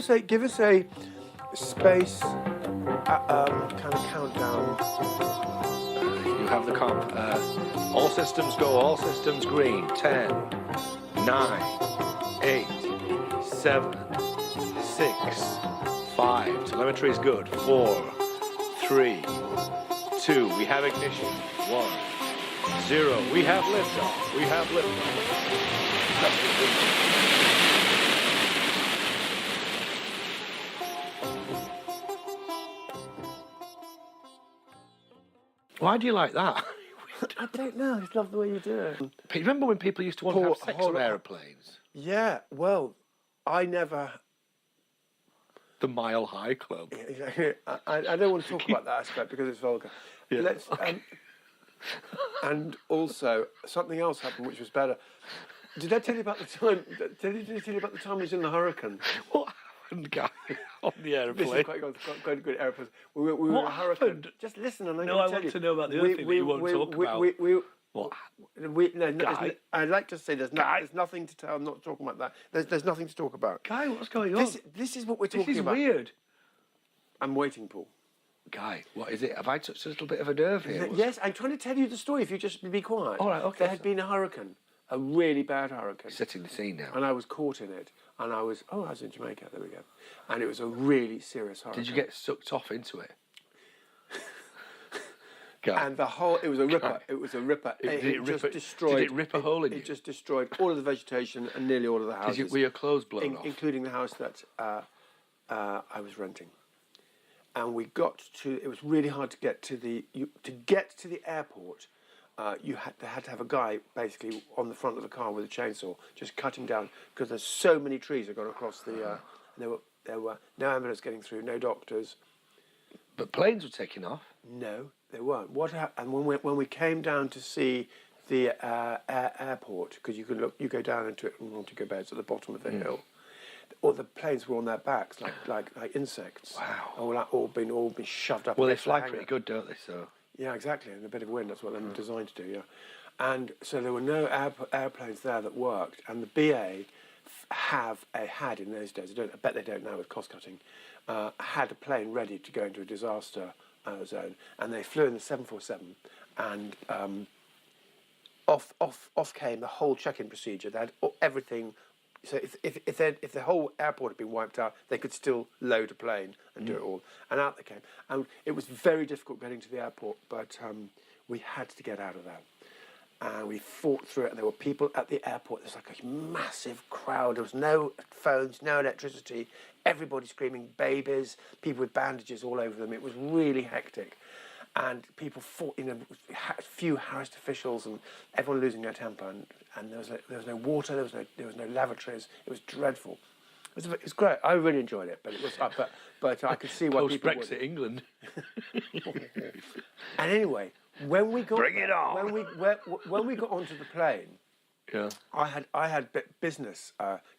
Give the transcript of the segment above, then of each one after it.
Give us a space kind of countdown. You have the comp. All systems go, all systems green. 10, 9, 8, 7, 6, 5. Telemetry is good. 4, 3, 2. We have ignition. 1, 0. We have liftoff. We have liftoff. Why do you like that? I don't know. I just love the way you do it. Remember when people used to want to have sex on aeroplanes? Yeah. Well, I never. The Mile High Club. I don't want to talk about that aspect because it's vulgar. Yeah, Let's. And also something else happened which was better. Did I tell you about the time? Did I tell you about the time we was in the hurricane? What happened, guy, on the aeroplane? This is quite good aeroplanes. We were in a hurricane. Happened? Just listen, and I'm No, going I to tell want you. to know about the other thing that you won't talk about. What? Guy? I'd like to say there's nothing to tell. I'm not talking about that. There's nothing to talk about. Guy, what's going on? This is what we're talking about. This is weird. I'm waiting, Paul. Guy, what is it? Have I touched a little bit of a nerve here? Yes, I'm trying to tell you the story if you just be quiet. All right, okay. There had been a hurricane, a really bad hurricane. Setting the scene now. And I was caught in it. And I was in Jamaica, there we go. And it was a really serious hurricane. Did you get sucked off into it? Guy. And it was a ripper. Guy. It was a ripper. Did it rip a hole in you? It just destroyed all of the vegetation and nearly all of the houses. Were your clothes blown off? Including the house that I was renting. And we got to. It was really hard to get to the airport. They had to have a guy basically on the front of the car with a chainsaw, just cutting down because there's so many trees that got across the. And there were no ambulance getting through, no doctors. But planes were taking off. No, they weren't. And when we came down to see the airport, because you go down into it and onto go beds at the bottom of the hill. All the planes were on their backs, like insects. Wow! All been shoved up. Well, they fly pretty good, don't they? So. Yeah, exactly. And a bit of wind. That's what they're designed to do. Yeah. And so there were no airplanes there that worked. And the BA had in those days. I bet they don't now with cost cutting. Had a plane ready to go into a disaster zone, and they flew in the 747, and off came the whole check-in procedure. They had everything. So if the whole airport had been wiped out, they could still load a plane and do it all. And out they came. And it was very difficult getting to the airport, but we had to get out of there. And we fought through it, and there were people at the airport. There's like a massive crowd. There was no phones, no electricity. Everybody screaming, babies, people with bandages all over them. It was really hectic. And people fought, a few harassed officials, and everyone losing their temper. And there was no water, there was no lavatories. It was dreadful. It was great. I really enjoyed it, but it was but I could see why people would. Post-Brexit England. And anyway, when we got Bring it on. when we got onto the plane, yeah, I had business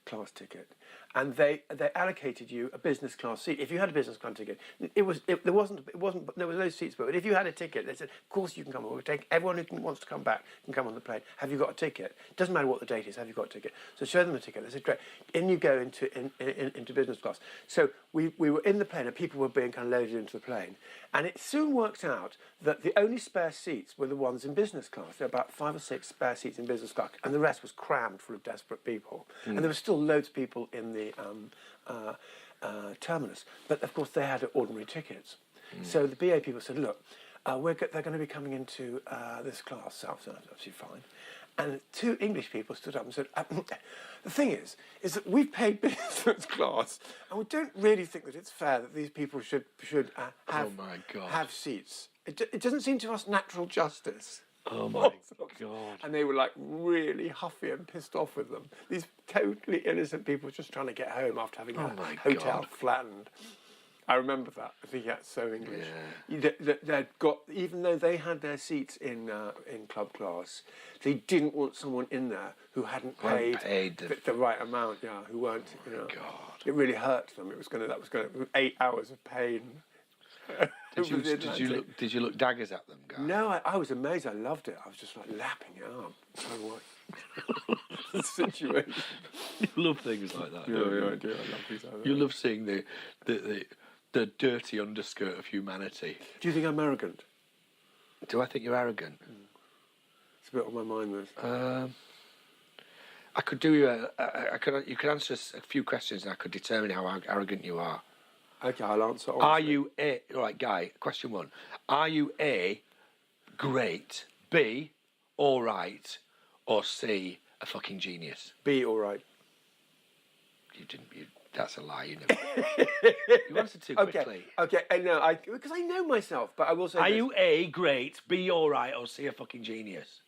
class ticket, and they allocated you a business class seat. If you had a business class ticket, there was no seats, but if you had a ticket, they said, of course you can come. We'll take everyone who wants to come back can come on the plane. Have you got a ticket? Doesn't matter what the date is. Have you got a ticket? So show them the ticket. They said, great. In you go into business class. So we were in the plane, and people were being kind of loaded into the plane, and it soon worked out that the only spare seats were the ones in business class. There were about 5 or 6 spare seats in business class, and the rest was crammed full of desperate people. And there were still loads of people in the terminus, but of course they had ordinary tickets. So the BA people said, look, they're going to be coming into this class, so that's absolutely fine. And 2 English people stood up and said, the thing is that we've paid business class, and we don't really think that it's fair that these people should have seats. It doesn't seem to us natural justice. Oh my God! And they were like really huffy and pissed off with them. These totally innocent people just trying to get home after having a hotel flattened. I remember that. I think that's so English. Yeah. They'd got, even though they had their seats in club class, they didn't want someone in there who hadn't paid the right amount. Yeah, who weren't. God. It really hurt them. That was going to 8 hours of pain. Did you look daggers at them, guys? No, I was amazed. I loved it. I was just like lapping it up. the situation. You love things like that. Yeah, don't you? I do. I love things like that. You love seeing the dirty underskirt of humanity. Do you think I'm arrogant? Do I think you're arrogant? It's a bit on my mind, this. I could do you. You could answer a few questions, and I could determine how arrogant you are. Okay, I'll answer. Are you A? Right, Guy. Question 1: Are you A, great, B, all right, or C, a fucking genius? B, all right. You didn't. That's a lie. You never. You answered too quickly. Okay. No, because I know myself, but I will say. Are you A, great, B, all right, or C, a fucking genius?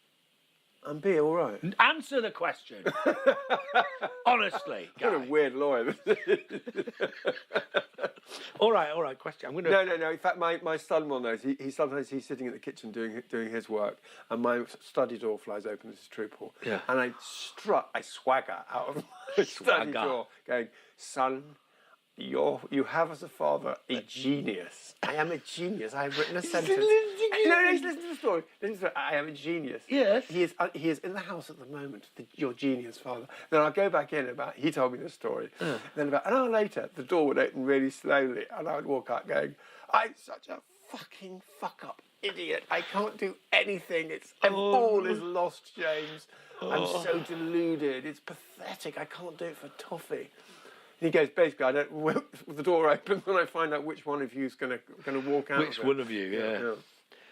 I'm B, all right. Answer the question. Honestly, Guy. What a weird lawyer. All right. Question. I'm gonna. No. In fact, my son-in-law knows. He sometimes he's sitting in the kitchen doing his work, and my study door flies open. This is true, Paul. Yeah. And I swagger out of my study door, going, "Son, you have as a father a genius. I am a genius. I have written a sentence." No, listen to the story. I am a genius. Yes. He is in the house at the moment, your genius father. Then I'll go back in he told me the story. Then about an hour later, the door would open really slowly, and I would walk out going, "I'm such a fucking fuck-up idiot. I can't do anything. All is lost, James. I'm so deluded. It's pathetic. I can't do it for toffee." And he goes, basically, I don't. With the door opens, when I find out which one of you is going to walk out. Which one of you? Yeah.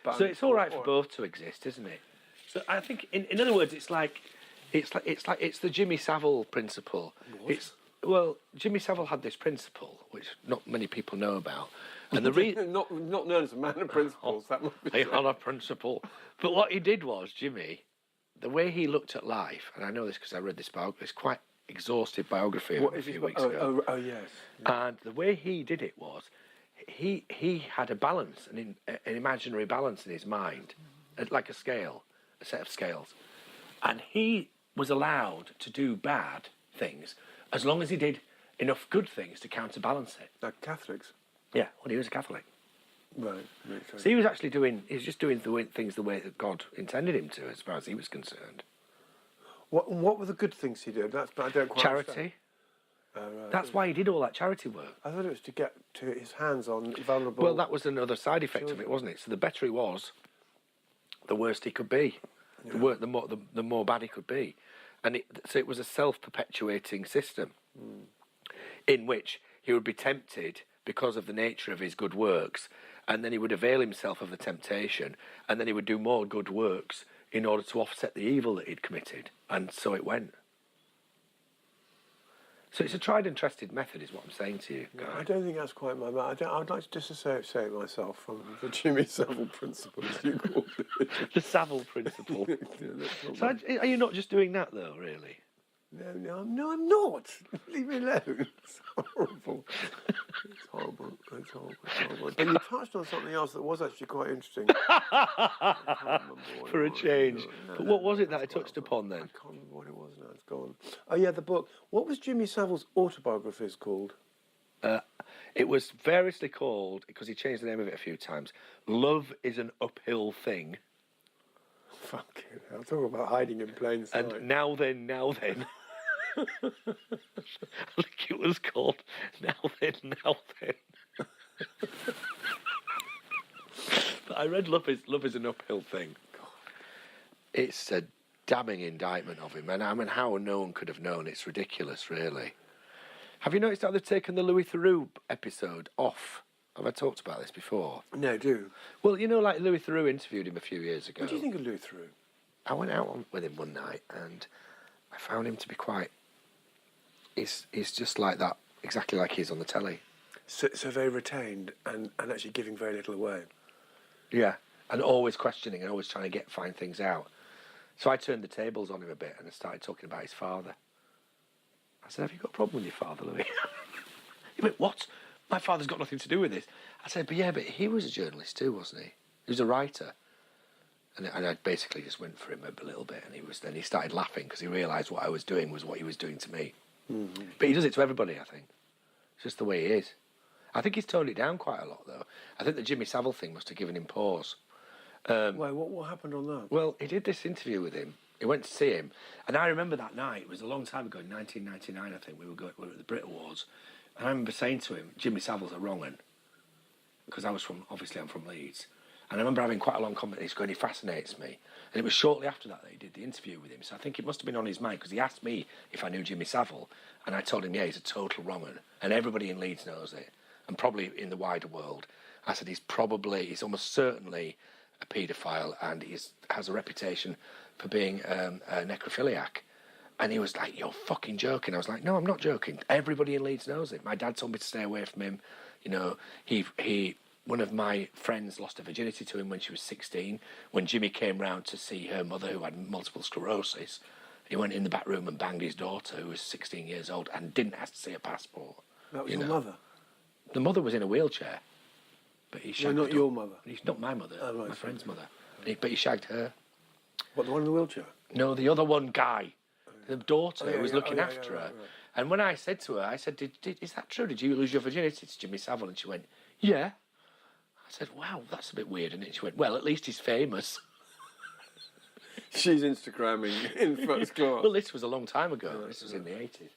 But So it's all right for both to exist, isn't it? So I think, in other words, it's the Jimmy Saville principle. What? Jimmy Saville had this principle, which not many people know about, and the reason not known as a man of principles. That must be. he had a principle. But what he did was, Jimmy, the way he looked at life, and I know this because I read this quite exhaustive biography of a few weeks ago. Oh yes. And the way he did it was, he had a balance, an imaginary balance in his mind, like a scale, a set of scales, and he was allowed to do bad things as long as he did enough good things to counterbalance it. Like Catholics. Yeah, well, he was a Catholic. Right. Makes sense. So he was just doing things the way that God intended him to, as far as he was concerned. What were the good things he did? I don't quite Charity. Right. That's why he did all that charity work. I thought it was to get to his hands on vulnerable. Well, that was another side effect of it, wasn't it? So the better he was, the worse he could be. Yeah. The more bad he could be. And so it was a self-perpetuating system in which he would be tempted because of the nature of his good works, and then he would avail himself of the temptation, and then he would do more good works in order to offset the evil that he'd committed. And so it went. So it's a tried and trusted method, is what I'm saying to you. I don't think that's quite my method. I would like to disassociate myself from the Jimmy Saville principle, as you called it. The Saville principle. So are you not just doing that, though, really? No, I'm not. Leave me alone. It's horrible. It's horrible. But you touched on something else that was actually quite interesting. For a change. But what was it that I touched upon then? I can't remember what it was now. It's gone. Oh, yeah, the book. What was Jimmy Saville's autobiography called? It was variously called, because he changed the name of it a few times, Love is an Uphill Thing. Fucking hell. Talk about hiding in plain sight. And Now Then. I think it was called Now Then. But I read Love is an Uphill Thing. It's a damning indictment of him, and I mean, how no one could have known. It's ridiculous, really. Have you noticed how they've taken the Louis Theroux episode off? Have I talked about this before? No, do. Well, like Louis Theroux interviewed him a few years ago. What do you think of Louis Theroux? I went out with him one night, and I found him to be quite... He's just like that, exactly like he is on the telly. So very retained and actually giving very little away. Yeah, and always questioning and always trying to find things out. So I turned the tables on him a bit and I started talking about his father. I said, "Have you got a problem with your father, Louis?" He went, "What? My father's got nothing to do with this." I said, but he was a journalist too, wasn't he? He was a writer. And I basically just went for him a little bit, and then he started laughing because he realised what I was doing was what he was doing to me. Mm-hmm. But he does it to everybody, I think. It's just the way he is. I think he's toned it down quite a lot, though. I think the Jimmy Saville thing must have given him pause. Wait, what happened on that? Well, he did this interview with him, He went to see him, and I remember that night. It was a long time ago, in 1999, I think. We were at the Brit Awards, and I remember saying to him, "Jimmy Savile's a wrong 'un," because I'm from Leeds, and I remember having quite a long conversation. He's going, "He fascinates me," and it was shortly after that he did the interview with him. So I think it must have been on his mind because he asked me if I knew Jimmy Savile, and I told him, "Yeah, he's a total wrong 'un," and everybody in Leeds knows it, and probably in the wider world. I said he's almost certainly a paedophile, and he has a reputation for being a necrophiliac. And he was like, "You're fucking joking." I was like, "No, I'm not joking. Everybody in Leeds knows it. My dad told me to stay away from him. You know, one of my friends lost her virginity to him when she was 16. When Jimmy came round to see her mother, who had multiple sclerosis, he went in the back room and banged his daughter, who was 16 years old, and didn't ask to see a passport." That was your mother? The mother was in a wheelchair. But he shagged No, not your mother. He's not my mother, Oh, right, my friend's mother. But he shagged her. What, the one in the wheelchair? No, the other one guy. The daughter who was looking after her. Right. And when I said to her, I said, is that true? Did you lose your virginity to Jimmy Savile? And she went, "Yeah." I said, "Wow, that's a bit weird, isn't it?" She went, "Well, at least he's famous." She's Instagramming in first class. Well, this was a long time ago. This was in the 80s.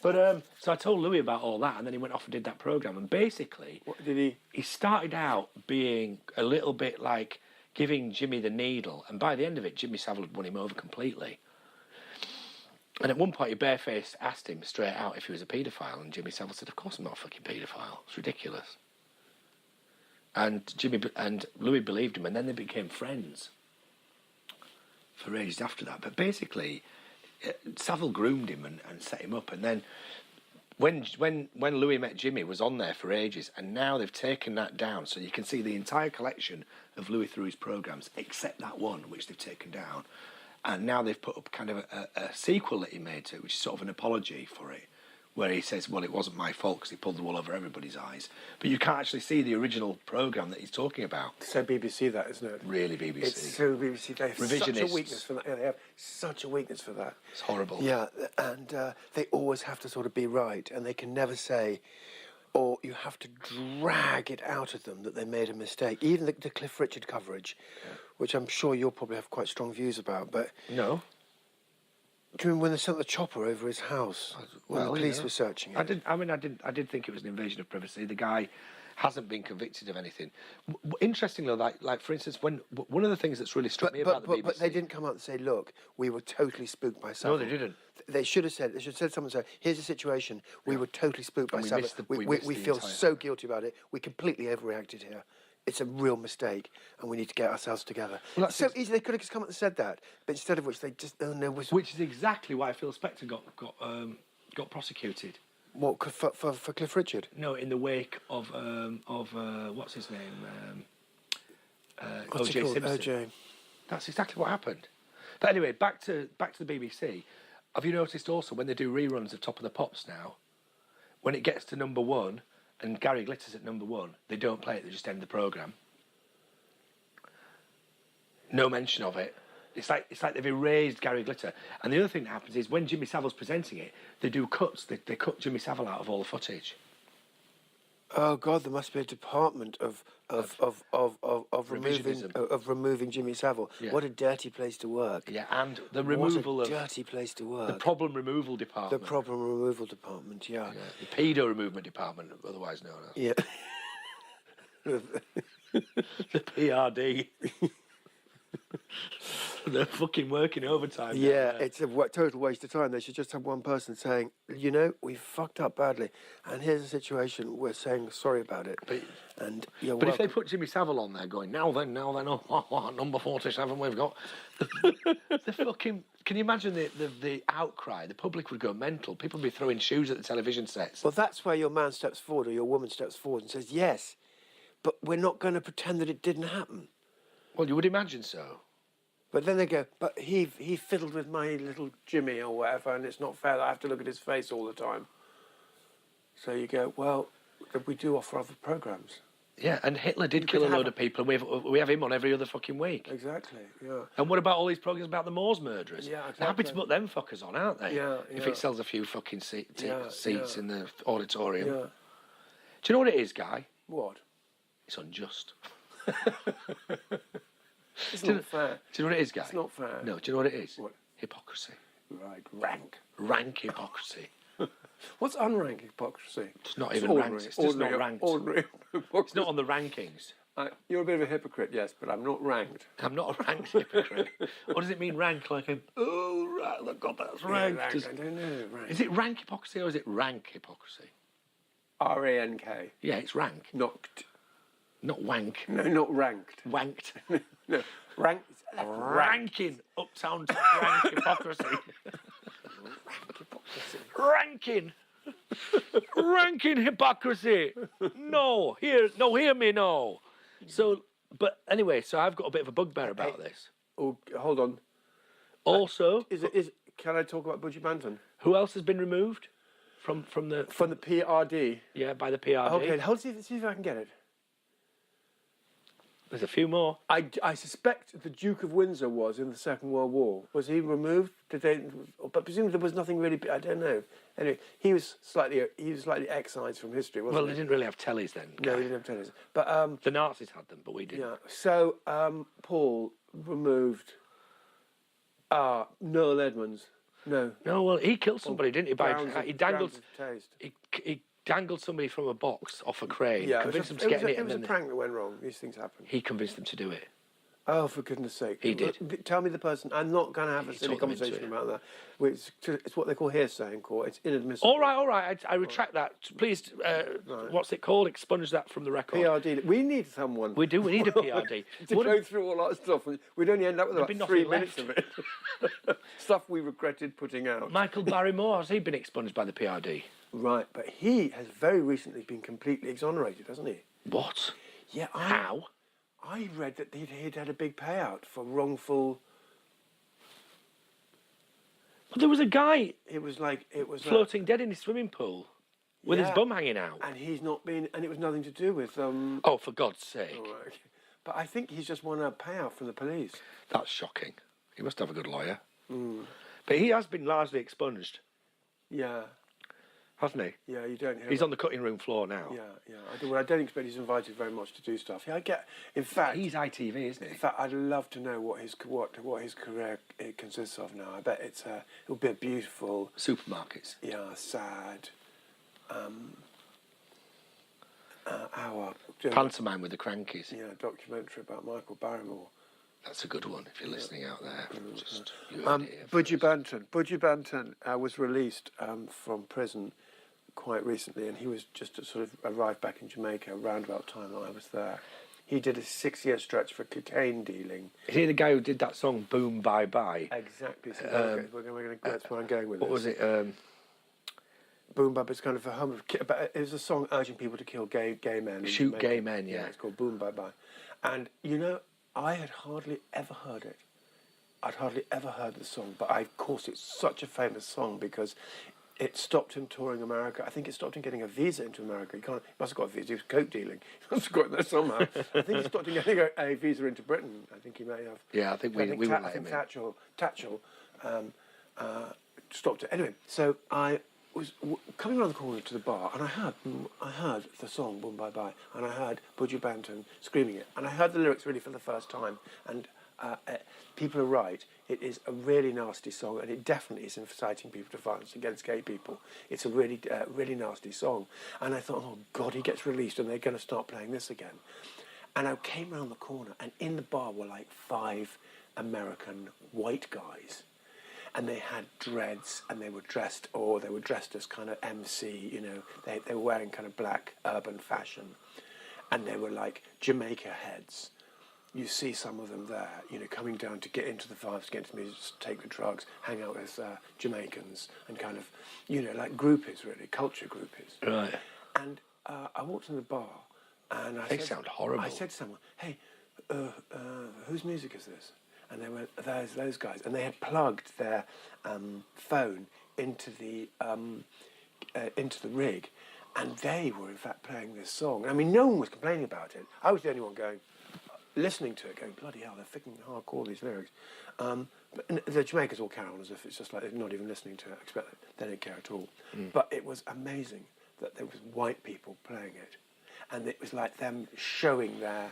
But so I told Louis about all that, and then he went off and did that programme. And basically, What did he? He started out being a little bit like giving Jimmy the needle, and by the end of it, Jimmy Savile had won him over completely. And at one point, he barefaced asked him straight out if he was a paedophile, and Jimmy Savile said, "Of course I'm not a fucking paedophile. It's ridiculous." And Louis believed him, and then they became friends for ages after that. But basically, Savile groomed him and set him up, and then when Louis met Jimmy was on there for ages, and now they've taken that down, so you can see the entire collection of Louis Theroux's programmes, except that one which they've taken down, and now they've put up kind of a sequel that he made to it, which is sort of an apology for it, where he says, "Well, it wasn't my fault because he pulled the wool over everybody's eyes," but you can't actually see the original programme that he's talking about. So BBC, that, isn't it? Really BBC. It's so BBC. They have such a Revisionists. weakness for that. Yeah, they have such a weakness for that. It's horrible. Yeah, and they always have to sort of be right, and they can never say, or you have to drag it out of them that they made a mistake. Even the Cliff Richard coverage, which I'm sure you'll probably have quite strong views about, but... No. Do you remember when they sent the chopper over his house when the police were searching it? I did think it was an invasion of privacy. The guy hasn't been convicted of anything. Interestingly, like for instance, one of the things that's really struck me about the BBC... But they didn't come out and say, "Look, we were totally spooked by Savile." No, they didn't. They should have said something. Say, "Here's the situation. We were totally spooked by we Savile. missed the- We feel so guilty about it. We completely overreacted here. It's a real mistake, and we need to get ourselves together." Well, It's so easy. They could have just come out and said that, but instead of which they just Which is exactly why Phil Spector got prosecuted. What for Cliff Richard? No, in the wake of what's his name? What's it O.J. called? Simpson. O.J. That's exactly what happened. But anyway, back to the BBC. Have you noticed also when they do reruns of Top of the Pops now, when it gets to number one and Gary Glitter's at number one, they don't play it, they just end the programme. No mention of it. It's like they've erased Gary Glitter. And the other thing that happens is when Jimmy Savile's presenting it, they do cuts. They cut Jimmy Savile out of all the footage. Oh God, there must be a department of removing Jimmy Savile. Yeah. What a dirty place to work. Yeah, and the removal what a of dirty place to work. the problem removal department. The problem removal department. Yeah. The pedo removal department, otherwise known as. Yeah. The PRD. They're fucking working overtime. Yeah, it's a total waste of time. They should just have one person saying, "You know, we fucked up badly, and here's the situation. We're saying sorry about it." But If they put Jimmy Savile on there going, now then, oh, number 47 we've got. The fucking... Can you imagine the outcry? The public would go mental. People would be throwing shoes at the television sets. Well, that's where your man steps forward or your woman steps forward and says, "Yes, but we're not going to pretend that it didn't happen." Well, you would imagine so. But then they go, "But he fiddled with my little Jimmy or whatever, and it's not fair that I have to look at his face all the time." So you go, "Well, we do offer other programmes." Yeah, and Hitler did kill a load of people, and we have him on every other fucking week. Exactly, yeah. And what about all these programmes about the Moors murderers? Yeah, They're happy to exactly. put them fuckers on, aren't they? Yeah, If yeah. it sells a few fucking seats in the auditorium. Yeah. Do you know what it is, Guy? What? It's unjust. It's not fair. Do you know what it is, Guy? It's not fair. No, do you know what it is? What? Hypocrisy. Right, rank. Rank hypocrisy. What's unranked hypocrisy? It's not even ranked. It's just not ranked. Ordinary hypocrisy. It's not on the rankings. You're a bit of a hypocrite, yes, but I'm not ranked. I'm not a ranked hypocrite. What does it mean, rank? Like oh, right, God, that's ranked. Yeah, rank. I don't know. Rank. Is it rank hypocrisy or is it rank hypocrisy? R-A-N-K. Yeah, it's rank. Not wank. No, not ranked. Wanked. No, rank. Ranking uptown rank hypocrisy. Ranking. Ranking hypocrisy. No, hear me, no. So, but anyway, so I've got a bit of a bugbear about this. Oh, hold on. Also, Can I talk about Budgie Banton? who else has been removed from the PRD? Yeah, by the PRD. Okay, see if I can get it. There's a few more. I suspect the Duke of Windsor was in the Second World War. Was he removed? But presumably there was nothing really. I don't know. Anyway, he was slightly excised from history, wasn't Well, he? they didn't really have tellies then. No, he didn't have tennis. But the Nazis had them, but we didn't. yeah. So Paul removed. Noel Edmonds. No. No, well, he killed somebody, didn't he? He dangled. Grounds of taste. He dangled somebody from a box off a crane. Yeah, convinced them to get in it. It was a prank that went wrong. These things happen. He convinced them to do it. Oh, for goodness sake. He did. Tell me the person. I'm not going to have a silly talked them into conversation it. about that. It's what they call hearsay in court. It's inadmissible. All right. I retract that. Please, what's it called? Expunge that from the record. PRD. We need someone. We do. We need a PRD. to go through all our stuff. We'd only end up with be about 3 nothing minutes left. of it. Stuff we regretted putting out. Michael Barrymore, has he been expunged by the PRD? Right, but he has very recently been completely exonerated, hasn't he? What? Yeah. How? I read that he'd had a big payout for wrongful. Well, there was a guy It was floating dead in his swimming pool with his Yeah. bum hanging out. and he's not been, and it was nothing to do with. Oh, for God's sake. All right. But I think he's just won a payout from the police. That's shocking. He must have a good lawyer. Mm. But he has been largely expunged, Yeah, hasn't he? yeah. You don't hear. He's on the cutting room floor now. Yeah. I don't expect he's invited very much to do stuff. Yeah, In fact, He's ITV, isn't in he? fact, I'd love to know what his career consists of now. I bet it'll be a beautiful, Supermarkets. sad, hour Pantomime with the Crankies. documentary about Michael Barrymore. That's a good one if you're listening out there. Just, you heard it here Budgie first. Banton. Budgie Banton was released from prison quite recently, and he was just sort of arrived back in Jamaica around about the time that I was there. He did a 6-year stretch for cocaine dealing. Is he the guy who did that song "Boom Bye Bye"? Exactly. So that's where I'm going with What this. was it? Boom Bye Bye is kind of but it was a song urging people to kill gay men. in Shoot Jamaica. gay men, yeah. It's called Boom Bye Bye. And, I had hardly ever heard it. I'd hardly ever heard the song, but of course it's such a famous song because it stopped him touring America. I think it stopped him getting a visa into America. He must have got a visa. He was coke dealing. He must have got there somehow. I think he stopped him getting a visa into Britain. I think he may have. Yeah, I think we wouldn't let him in. Tatchell stopped it. Anyway, so I was coming around the corner to the bar, and I heard the song "Boom Bye Bye," and I heard Budgie Banton screaming it, and I heard the lyrics really for the first time. And people are right; it is a really nasty song, and it definitely is inciting people to violence against gay people. It's a really, really nasty song. And I thought, oh God, he gets released, and they're going to start playing this again. And I came around the corner, and in the bar were like 5 American white guys. And they had dreads, and they were dressed as kind of MC, they were wearing kind of black urban fashion. And they were like Jamaica heads. You see some of them there, coming down to get into the vibes, get into music, take the drugs, hang out with Jamaicans, and kind of, like groupies really, culture groupies. Right. And I walked in the bar, and They sound horrible. I said to someone, hey, whose music is this? And they went, there's those guys. And they had plugged their phone into the rig, and they were in fact playing this song. I mean, no one was complaining about it. I was the only one listening to it, going, bloody hell, they're freaking hardcore, these lyrics. But the Jamaicans all carry on as if it's just like they're not even listening to it. I expect they don't care at all. But it was amazing that there was white people playing it. And it was like them showing their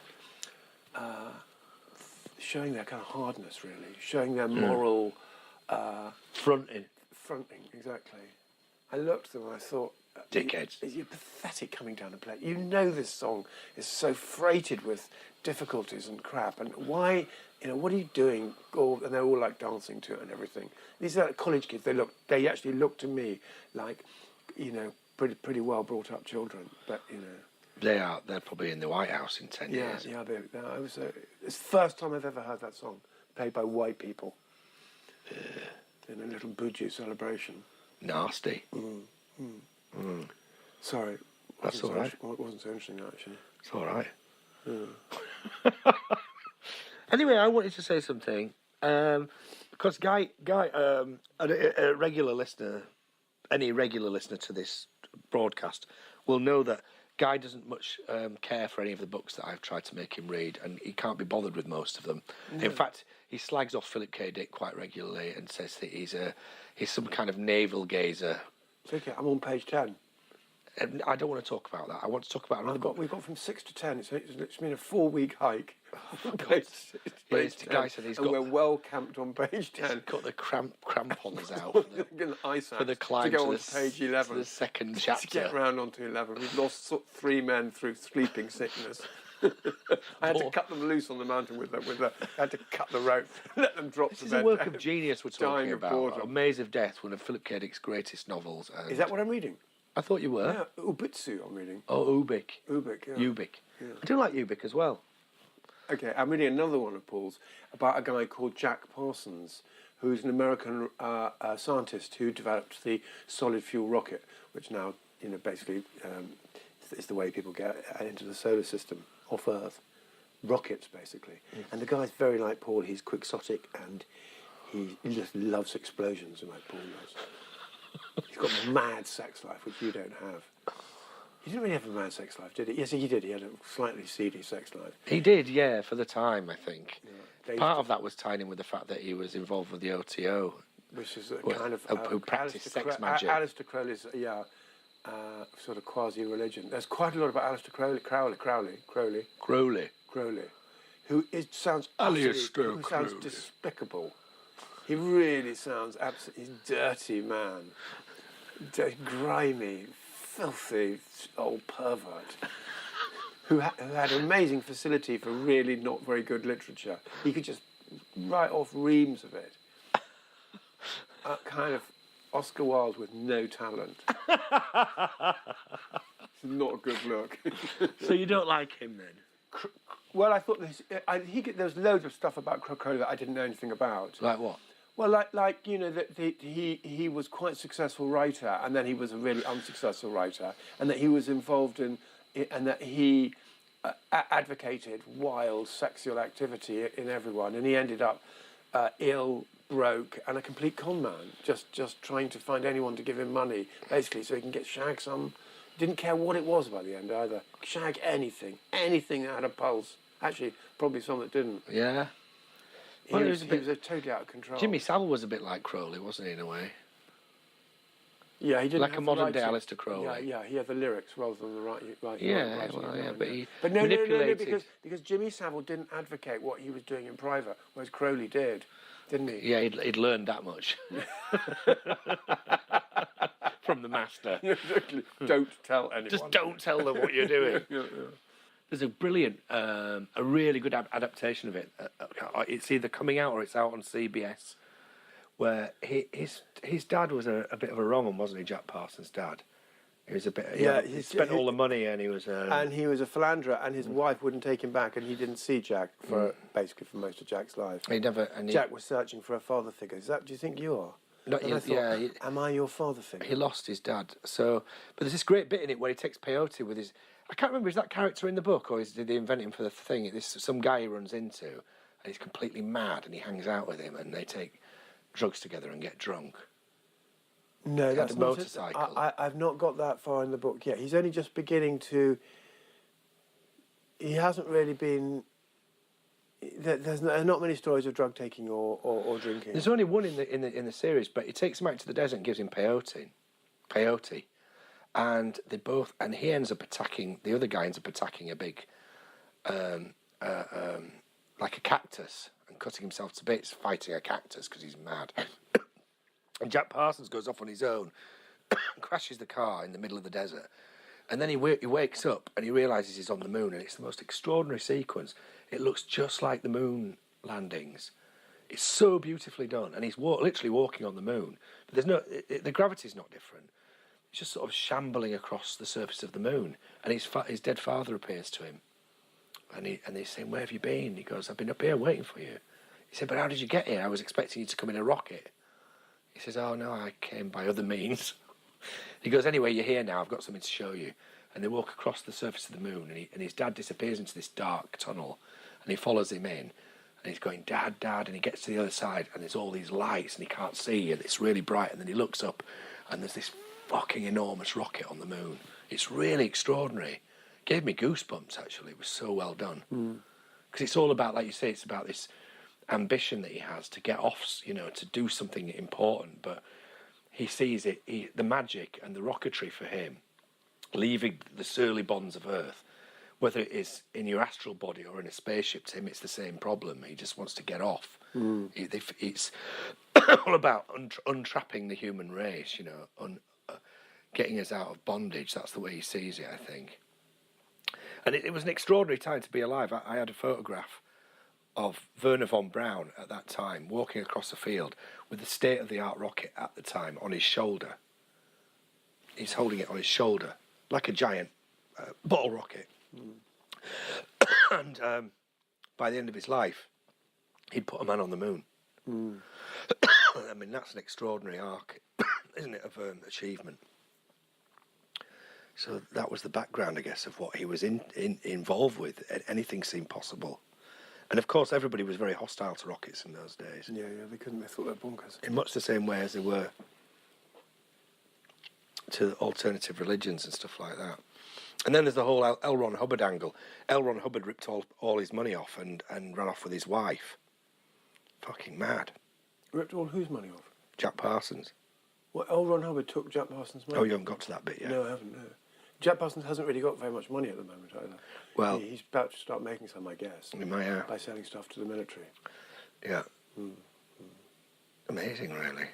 showing their kind of hardness, really, showing their moral Fronting. fronting. Exactly. I looked at them and I thought, Dickheads. You're pathetic coming down to play. You know this song is so freighted with difficulties and crap, and why? What are you doing? And they're all like dancing to it and everything. These are like college kids. They actually look to me like, pretty well brought up children. But They're probably in the White House in 10 years. Yeah. It's the first time I've ever heard that song played by white people in a little Buju celebration. Nasty. Sorry, That's all right. It wasn't so interesting actually. It's all right. Anyway, I wanted to say something because Guy, a regular listener, any regular listener to this broadcast will know that Guy doesn't much care for any of the books that I've tried to make him read, and he can't be bothered with most of them. No. In fact, he slags off Philip K. Dick quite regularly and says that he's some kind of navel gazer. It's okay. I'm on page 10. I don't want to talk about that. I want to talk about another book. We've got from 6 to 10. It's been a 4-week hike. Guy said he's got. We're well camped on page 10. He's got the crampons out for the climb to go to on to page 11. To the second chapter. To get round onto 11. We've lost 3 men through sleeping sickness. I had to cut them loose on the mountain with I had to cut the rope, let them drop to bed. This is a work of genius we're talking about. boredom. A Maze of Death, one of Philip K. Dick's greatest novels. Is that what I'm reading? I thought you were. Yeah, Ubitsu I'm reading. Oh, Ubik. Yeah. Ubik. Yeah. I do like Ubik as well. Okay, I'm reading another one of Paul's about a guy called Jack Parsons, who's an American scientist who developed the solid fuel rocket, which now, basically is the way people get into the solar system off Earth. Rockets, basically. Mm. And the guy's very like Paul. He's quixotic and he just loves explosions, like Paul does. He's got a mad sex life, which you don't have. He didn't really have a mad sex life, did he? Yes, he did. He had a slightly seedy sex life. He did, yeah, for the time, I think. Yeah. Part of that was tied in with the fact that he was involved with the OTO. Which is a kind of... who practiced sex magic. Aleister Crowley's, sort of quasi-religion. There's quite a lot about Aleister Crowley, who sounds despicable. He really sounds absolutely... He's a dirty man. Grimy, filthy old pervert. who had an amazing facility for really not very good literature. He could just write off reams of it. Kind of Oscar Wilde with no talent. It's not a good look. So you don't like him then? Well, I thought there was loads of stuff about Crowley that I didn't know anything about. Like what? Well, like that he was quite a successful writer, and then he was a really unsuccessful writer, and that he was involved in, and that he advocated wild sexual activity in everyone, and he ended up ill, broke, and a complete con man, just trying to find anyone to give him money, basically, so he can get shag some. Didn't care what it was by the end either. Shag anything that had a pulse. Actually, probably some that didn't. Yeah. He was totally out of control. Jimmy Saville was a bit like Crowley, wasn't he, in a way? Yeah, he didn't like have a modern day Aleister Crowley. Yeah, he had the lyrics rather than the writing. Yeah, but he manipulated. No, because Jimmy Saville didn't advocate what he was doing in private, whereas Crowley did, didn't he? Yeah, he'd learned that much from the master. Exactly. Don't tell anyone. Just don't tell them what you're doing. Yeah. There's a brilliant, a really good adaptation of it. It's either coming out or it's out on CBS, where his dad was a bit of a wrong one, wasn't he? Jack Parsons' dad. He was a bit. He spent all the money, and he was. And he was a philanderer, and his wife wouldn't take him back, and he didn't see Jack for basically for most of Jack's life. Jack was searching for a father figure. Do you think you are? Not yet. Yeah. Am I your father figure? He lost his dad. So, but there's this great bit in it where he takes peyote with his. I can't remember, is that character in the book, or did they invent him for the thing? This some guy he runs into, and he's completely mad, and he hangs out with him, and they take drugs together and get drunk. No, that's a motorcycle. I've not got that far in the book yet. He's only just beginning to. He hasn't really been. There's not many stories of drug taking or drinking. There's only one in the series, but he takes him out to the desert and gives him peyote. And he ends up attacking, the other guy ends up attacking a big like a cactus and cutting himself to bits, fighting a cactus because he's mad. And Jack Parsons goes off on his own, crashes the car in the middle of the desert, and then he wakes up and he realises he's on the moon, and it's the most extraordinary sequence. It looks just like the moon landings. It's so beautifully done, and he's literally walking on the moon. But the gravity's not different. He's just sort of shambling across the surface of the moon, and his dead father appears to him, and he's saying, "Where have you been?" He goes, "I've been up here waiting for you." He said, "But how did you get here? I was expecting you to come in a rocket." He says, "Oh no, I came by other means." He goes, "Anyway, you're here now. I've got something to show you." And they walk across the surface of the moon, and his dad disappears into this dark tunnel, and he follows him in, and he's going, "Dad, Dad," and he gets to the other side, and there's all these lights, and he can't see, and it's really bright, and then he looks up, and there's this fucking enormous rocket on the moon. It's really extraordinary. Gave me goosebumps, actually. It was so well done. Because it's all about, like you say, it's about this ambition that he has to get off, to do something important, but he sees it, the magic and the rocketry for him, leaving the surly bonds of Earth, whether it is in your astral body or in a spaceship, to him it's the same problem. He just wants to get off. It's all about untrapping the human race, getting us out of bondage. That's the way he sees it, I think. And it was an extraordinary time to be alive. I had a photograph of Werner von Braun at that time, walking across a field with the state-of-the-art rocket at the time on his shoulder. He's holding it on his shoulder, like a giant bottle rocket. And by the end of his life, he'd put a man on the moon. I mean, that's an extraordinary arc, isn't it, of achievement. So that was the background, I guess, of what he was involved with. Anything seemed possible. And of course, everybody was very hostile to rockets in those days. Yeah, they couldn't. They thought they were bonkers. In much the same way as they were to alternative religions and stuff like that. And then there's the whole L. Ron Hubbard angle. L. Ron Hubbard ripped all his money off and ran off with his wife. Fucking mad. Ripped all whose money off? Jack Parsons. Well, L. Ron Hubbard took Jack Parsons' money. Oh, you haven't got to that bit yet? No, I haven't, no. Jack Parsons hasn't really got very much money at the moment either. Well, he's about to start making some, I guess. He might have. By selling stuff to the military. Yeah. Amazing, really.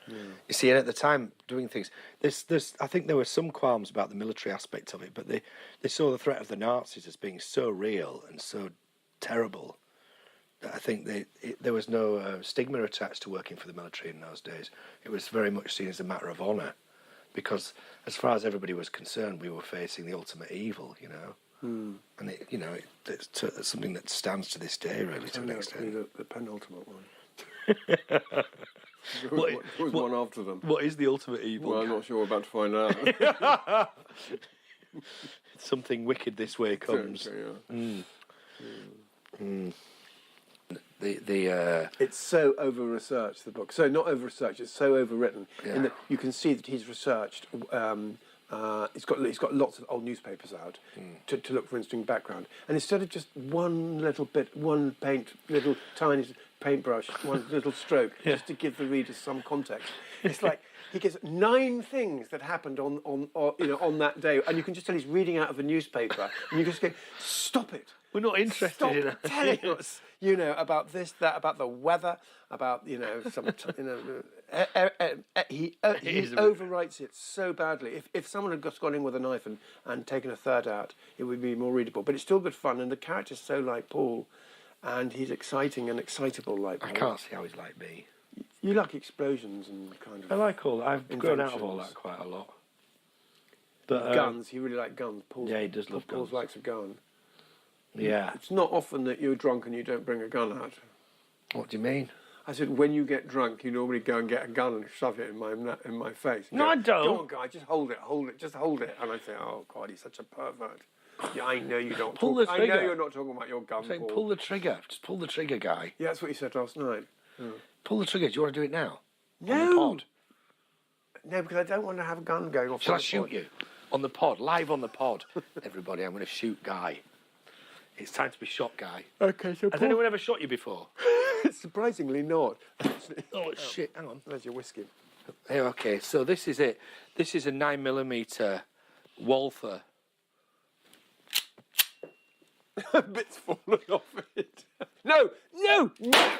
You see, and at the time, doing things, I think there were some qualms about the military aspect of it, but they saw the threat of the Nazis as being so real and so terrible that I think there was no stigma attached to working for the military in those days. It was very much seen as a matter of honour, because as far as everybody was concerned, we were facing the ultimate evil, And it's something that stands to this day, really, to an extent. The penultimate one. What was one after them? What is the ultimate evil? Well, I'm not sure. We're about to find out. Something wicked this way comes. It's so over-researched, the book. So not over-researched, it's so overwritten. Yeah. In that you can see that he's researched. He's got lots of old newspapers out to look for interesting background. And instead of just one little bit, little tiny paintbrush, one little stroke, just to give the reader some context, it's like he gives 9 things that happened on that day, and you can just tell he's reading out of a newspaper, and you just go, "Stop it! We're not interested Stop in it." telling us, about this, that, about the weather, about some, he overwrites it so badly. If someone had just gone in with a knife and taken a third out, it would be more readable. But it's still good fun, and the character's so like Paul, and he's exciting and excitable like Paul. I can't see how he's like me. You like explosions and kind of. I like all that. I've grown out of all that quite a lot. But guns, he really liked guns. He does love Paul guns. likes a gun. Yeah. It's not often that you're drunk and you don't bring a gun out. What do you mean? I said, when you get drunk, you normally go and get a gun and shove it in my face. No, I don't. Go on, guy, just hold it, just hold it. And I say, oh, God, he's such a pervert. Yeah, I know you don't. Pull the trigger. I know you're not talking about your gun. I'm saying Paul. pull the trigger. Just pull the trigger, guy. Yeah, that's what you said last night. Yeah. Pull the trigger. Do you want to do it now? No. On the pod? No, because I don't want to have a gun going off. Shall I shoot you? On the pod, live on the pod. Everybody, I'm going to shoot Guy. It's time to be shot, Guy. Okay, so Has anyone ever shot you before? Surprisingly not. Oh, shit, hang on. There's your whiskey. Hey, okay, so this is it. This is a 9mm Walther. Bits falling off it. No, no, no!